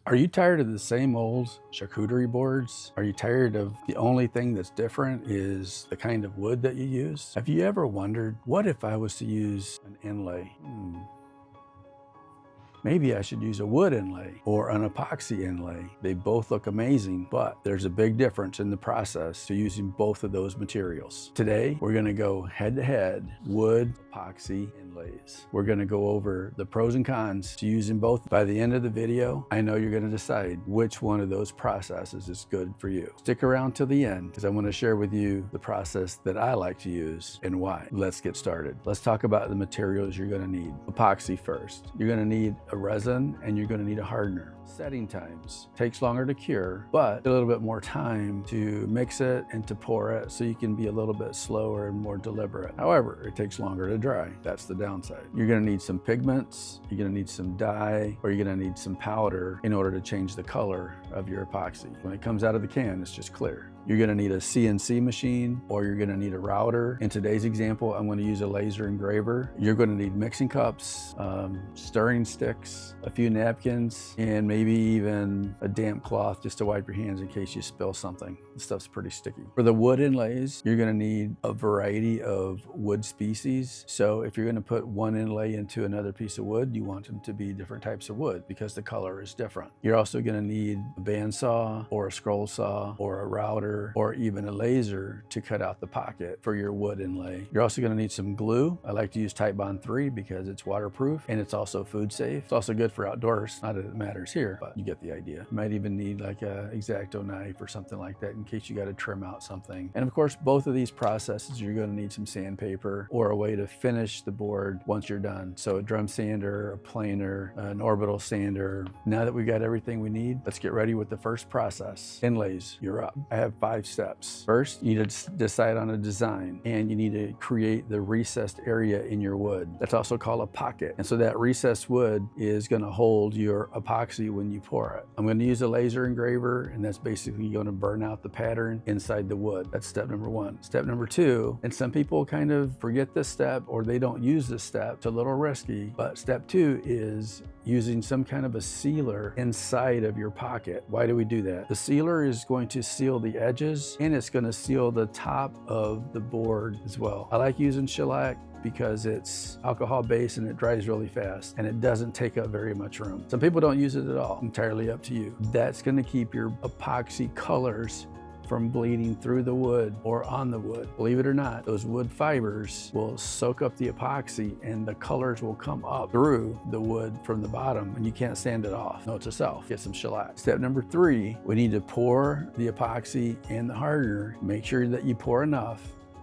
Are you tired of the same old charcuterie boards? Are you tired of the only thing that's different is the kind of wood that you use? Have you ever wondered, what if I was to use an inlay? Maybe I should use a wood inlay or an epoxy inlay. They both look amazing, but there's a big difference in the process to using both of those materials. Today, we're gonna go head to head, wood, epoxy, inlays. We're gonna go over the pros and cons to using both. By the end of the video, I know you're gonna decide which one of those processes is good for you. Stick around till the end, because I wanna share with you the process that I like to use and why. Let's get started. Let's talk about the materials you're gonna need. Epoxy first. You're gonna need a resin and you're going to need a hardener. Setting times takes longer to cure, but a little bit more time to mix it and to pour it, so you can be a little bit slower and more deliberate. However, it takes longer to dry. That's the downside. You're going to need some pigments, you're going to need some dye, or you're going to need some powder in order to change the color of your epoxy. When it comes out of the can, it's just clear. You're going to need a CNC machine, or you're going to need a router. In today's example, I'm going to use a laser engraver. You're going to need mixing cups, stirring sticks, a few napkins, and maybe even a damp cloth just to wipe your hands in case you spill something. This stuff's pretty sticky. For the wood inlays, you're going to need a variety of wood species. So if you're going to put one inlay into another piece of wood, you want them to be different types of wood because the color is different. You're also going to need a bandsaw or a scroll saw or a router or even a laser to cut out the pocket for your wood inlay. You're also going to need some glue. I like to use Titebond 3 because it's waterproof and it's also food safe. It's also good for outdoors. Not that it matters here, but you get the idea. You might even need like a X-Acto knife or something like that in case you got to trim out something. And of course, both of these processes, you're going to need some sandpaper or a way to finish the board once you're done. So a drum sander, a planer, an orbital sander. Now that we've got everything we need, let's get ready with the first process. Inlays, you're up. I have 5 steps. First, you need to decide on a design, and you need to create the recessed area in your wood. That's also called a pocket. And so that recessed wood is going to hold your epoxy when you pour it. I'm going to use a laser engraver, and that's basically going to burn out the pattern inside the wood. That's step number 1. Step number 2, and some people kind of forget this step or they don't use this step. It's a little risky, but step 2 is using some kind of a sealer inside of your pocket. Why do we do that? The sealer is going to seal the edges and it's going to seal the top of the board as well. I like using shellac because it's alcohol based and it dries really fast and it doesn't take up very much room. Some people don't use it at all. Entirely up to you. That's going to keep your epoxy colors from bleeding through the wood or on the wood. Believe it or not, those wood fibers will soak up the epoxy and the colors will come up through the wood from the bottom and you can't sand it off. Note to self, get some shellac. Step number 3, we need to pour the epoxy and the hardener. Make sure that you pour enough.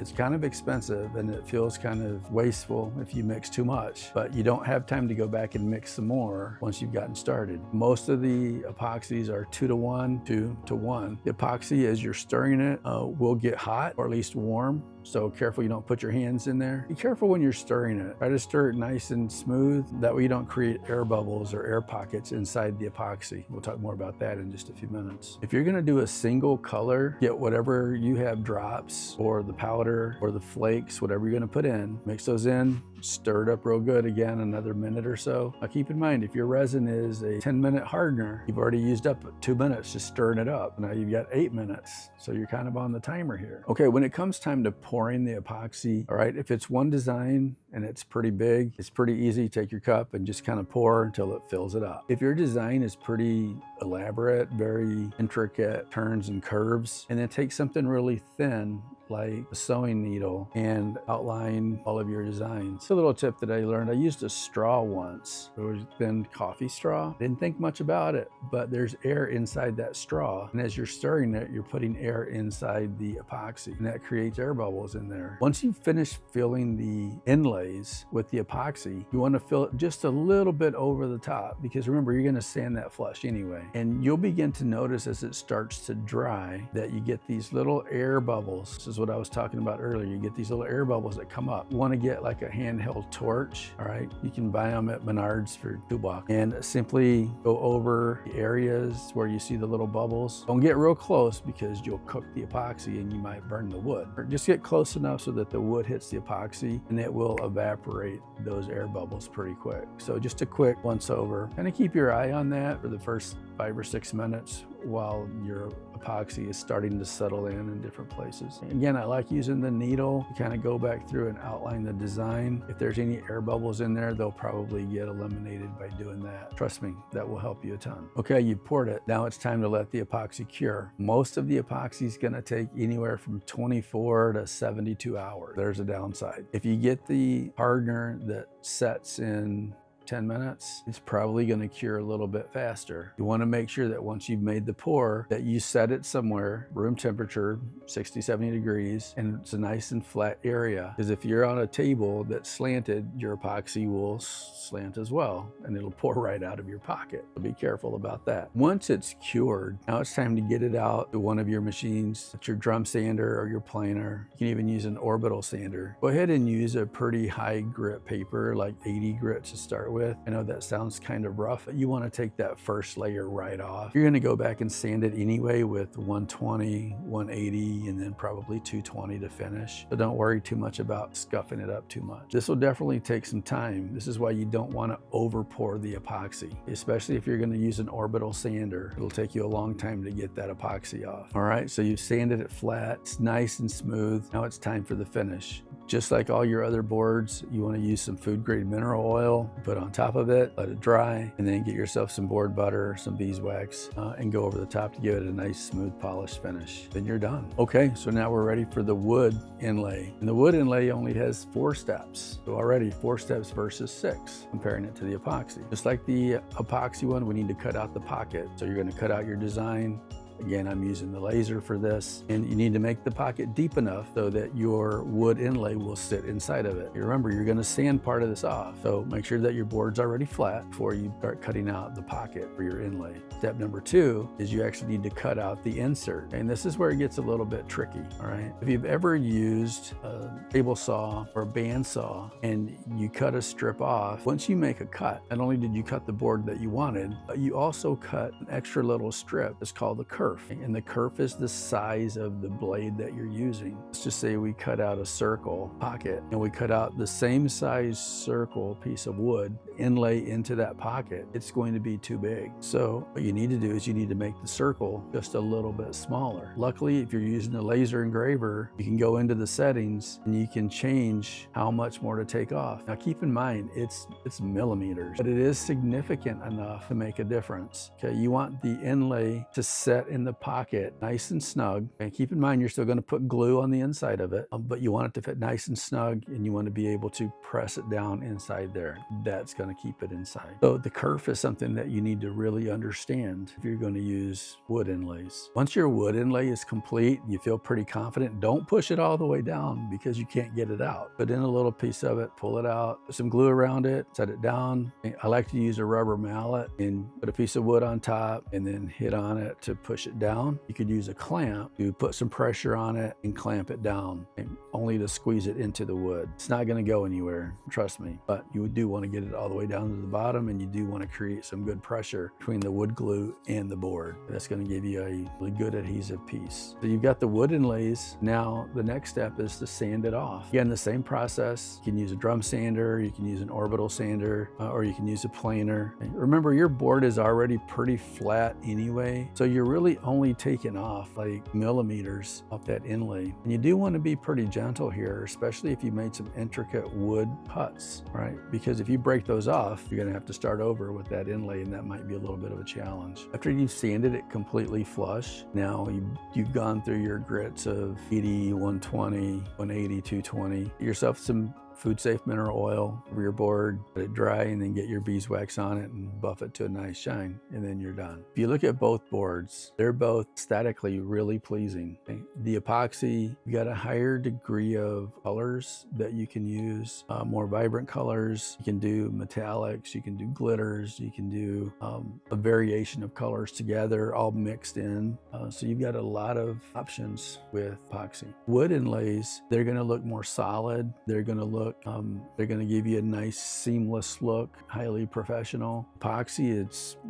It's kind of expensive and it feels kind of wasteful if you mix too much, but you don't have time to go back and mix some more once you've gotten started. Most of the epoxies are 2 to 1, 2 to 1. The epoxy, as you're stirring it, will get hot or at least warm. So careful you don't put your hands in there. Be careful when you're stirring it. Try to stir it nice and smooth. That way you don't create air bubbles or air pockets inside the epoxy. We'll talk more about that in just a few minutes. If you're gonna do a single color, get whatever you have drops or the powder or the flakes, whatever you're gonna put in, mix those in, stir it up real good again, another minute or so. Now keep in mind, if your resin is a 10-minute hardener, you've already used up 2 minutes just stirring it up. Now you've got 8 minutes. So you're kind of on the timer here. Okay, when it comes time to pouring the epoxy, all right, if it's one design and it's pretty big, it's pretty easy. Take your cup and just kind of pour until it fills it up. If your design is pretty elaborate, very intricate turns and curves, and then take something really thin like a sewing needle and outline all of your designs. It's a little tip that I learned. I used a straw once. It was thin coffee straw. Didn't think much about it, but there's air inside that straw. And as you're stirring it, you're putting air inside the epoxy and that creates air bubbles in there. Once you finish filling the inlays with the epoxy, you want to fill it just a little bit over the top because remember, you're going to sand that flush anyway. And you'll begin to notice as it starts to dry that you get these little air bubbles. This is what I was talking about earlier. You get these little air bubbles that come up. You want to get like a handheld torch, all right? You can buy them at Menards for $2 and simply go over the areas where you see the little bubbles. Don't get real close because you'll cook the epoxy and you might burn the wood. Or just get close enough so that the wood hits the epoxy and it will evaporate those air bubbles pretty quick. So just a quick once over. Kind of keep your eye on that for the first 5 or 6 minutes while your epoxy is starting to settle in different places. Again, I like using the needle to kind of go back through and outline the design. If there's any air bubbles in there, they'll probably get eliminated by doing that. Trust me, that will help you a ton. Okay, you poured it. Now it's time to let the epoxy cure. Most of the epoxy is going to take anywhere from 24 to 72 hours. There's a downside. If you get the hardener that sets in 10 minutes, it's probably going to cure a little bit faster. You want to make sure that once you've made the pour, that you set it somewhere, room temperature, 60, 70 degrees, and it's a nice and flat area. Because if you're on a table that's slanted, your epoxy will slant as well, and it'll pour right out of your pocket. So be careful about that. Once it's cured, now it's time to get it out to one of your machines. It's your drum sander or your planer. You can even use an orbital sander. Go ahead and use a pretty high grit paper, like 80 grit to start with. I know that sounds kind of rough, but you want to take that first layer right off. You're going to go back and sand it anyway with 120, 180, and then probably 220 to finish. So don't worry too much about scuffing it up too much. This will definitely take some time. This is why you don't want to over pour the epoxy, especially if you're going to use an orbital sander. It'll take you a long time to get that epoxy off. All right, so you've sanded it flat. It's nice and smooth. Now it's time for the finish. Just like all your other boards, you want to use some food grade mineral oil, put on top of it, let it dry, and then get yourself some board butter, some beeswax, and go over the top to give it a nice smooth polished finish. Then you're done. Okay, so now we're ready for the wood inlay. And the wood inlay only has 4 steps. So already 4 steps versus 6, comparing it to the epoxy. Just like the epoxy one, we need to cut out the pocket. So you're going to cut out your design. Again, I'm using the laser for this, and you need to make the pocket deep enough so that your wood inlay will sit inside of it. You remember, you're going to sand part of this off, so make sure that your board's already flat before you start cutting out the pocket for your inlay. Step number 2 is you actually need to cut out the insert, and this is where it gets a little bit tricky. All right, if you've ever used a table saw or a band saw and you cut a strip off, once you make a cut, not only did you cut the board that you wanted, but you also cut an extra little strip. It's called the kerf. And the kerf is the size of the blade that you're using. Let's just say we cut out a circle pocket and we cut out the same size circle piece of wood, inlay into that pocket. It's going to be too big. So what you need to do is you need to make the circle just a little bit smaller. Luckily, if you're using a laser engraver, you can go into the settings and you can change how much more to take off. Now keep in mind, it's millimeters, but it is significant enough to make a difference. Okay, you want the inlay to set in the pocket nice and snug, and keep in mind you're still going to put glue on the inside of it, but you want it to fit nice and snug, and you want to be able to press it down inside there. That's going to keep it inside. So the kerf is something that you need to really understand if you're going to use wood inlays. Once your wood inlay is complete, you feel pretty confident, don't push it all the way down because you can't get it out. Put in a little piece of it, pull it out, put some glue around it, set it down. I like to use a rubber mallet and put a piece of wood on top and then hit on it to push it down. You could use a clamp to put some pressure on it and clamp it down, and only to squeeze it into the wood. It's not going to go anywhere, trust me, but you do want to get it all the way down to the bottom, and you do want to create some good pressure between the wood glue and the board. That's going to give you a really good adhesive piece. So you've got the wood inlays. Now the next step is to sand it off. Again, the same process. You can use a drum sander, you can use an orbital sander, or you can use a planer. And remember, your board is already pretty flat anyway, so you're really only taking off like millimeters off that inlay. And you do want to be pretty gentle here, especially if you made some intricate wood cuts, right? Because if you break those off, you're going to have to start over with that inlay, and that might be a little bit of a challenge. After you've sanded it completely flush, now you've gone through your grits of 80, 120, 180, 220. Get yourself some food safe mineral oil over your board, let it dry, and then get your beeswax on it and buff it to a nice shine, and then you're done. If you look at both boards, they're both aesthetically really pleasing. Okay? The epoxy, you got a higher degree of colors that you can use, more vibrant colors. You can do metallics, you can do glitters, you can do a variation of colors together, all mixed in. So you've got a lot of options with epoxy. Wood inlays, they're going to look more solid. They're going to look they're going to give you a nice seamless look, highly professional. Epoxy,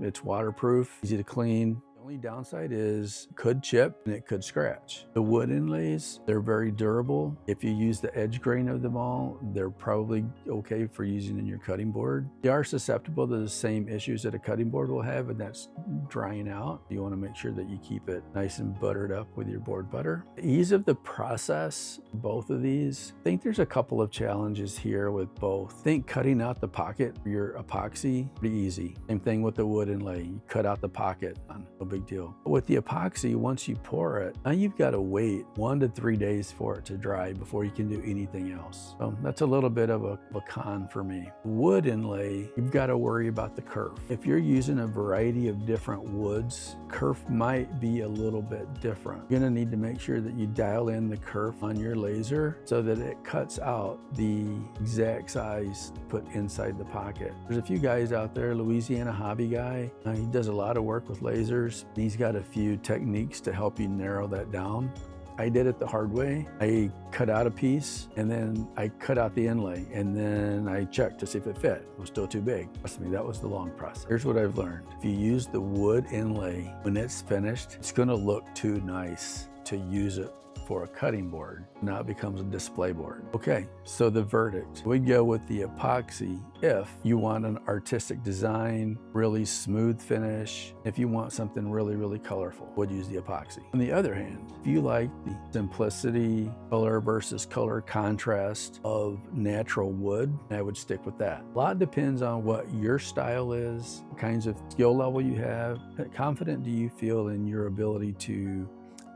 it's waterproof, easy to clean. only downside is it could chip and it could scratch. The wood inlays, they're very durable. If you use the edge grain of them all, they're probably okay for using in your cutting board. They are susceptible to the same issues that a cutting board will have, and that's drying out. You want to make sure that you keep it nice and buttered up with your board butter. The ease of the process, both of these, I think there's a couple of challenges here with both. I think cutting out the pocket for your epoxy, pretty easy. Same thing with the wood inlay. You cut out the pocket, no big deal. But with the epoxy, once you pour it, now you've got to wait 1 to 3 days for it to dry before you can do anything else. So that's a little bit of a con for me. Wood inlay, you've got to worry about the kerf. If you're using a variety of different woods, kerf might be a little bit different. You're gonna need to make sure that you dial in the kerf on your laser so that it cuts out the exact size to put inside the pocket. There's a few guys out there, Louisiana hobby guy, he does a lot of work with lasers. He's got a few techniques to help you narrow that down. I did it the hard way. I cut out a piece and then I cut out the inlay and then I checked to see if it fit. It was still too big. Trust me, that was the long process. Here's what I've learned. If you use the wood inlay, when it's finished, it's gonna look too nice to use it for a cutting board. Now it becomes a display board. Okay, so the verdict. We'd go with the epoxy if you want an artistic design, really smooth finish. If you want something really, really colorful, would use the epoxy. On the other hand, if you like the simplicity, color versus color contrast of natural wood, I would stick with that. A lot depends on what your style is, the kinds of skill level you have. How confident do you feel in your ability to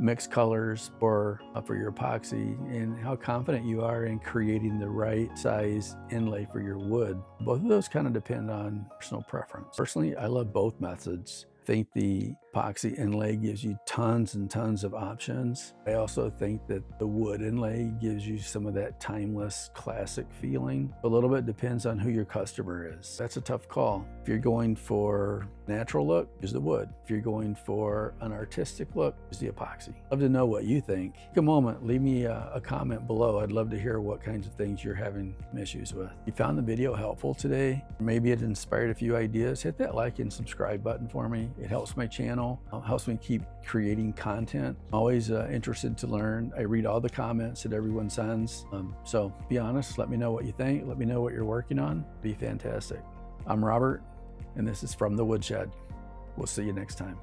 mix colors for your epoxy, and how confident you are in creating the right size inlay for your wood. Both of those kind of depend on personal preference. Personally, I love both methods. I think the epoxy inlay gives you tons and tons of options. I also think that the wood inlay gives you some of that timeless classic feeling. A little bit depends on who your customer is. That's a tough call. If you're going for natural look, use the wood. If you're going for an artistic look, use the epoxy. Love to know what you think. Take a moment, leave me a comment below. I'd love to hear what kinds of things you're having issues with. If you found the video helpful today, maybe it inspired a few ideas, hit that like and subscribe button for me. It helps my channel, helps me keep creating content. I'm always interested to learn. I read all the comments that everyone sends. So be honest, let me know what you think. Let me know what you're working on. Be fantastic. I'm Robert, and this is From the Woodshed. We'll see you next time.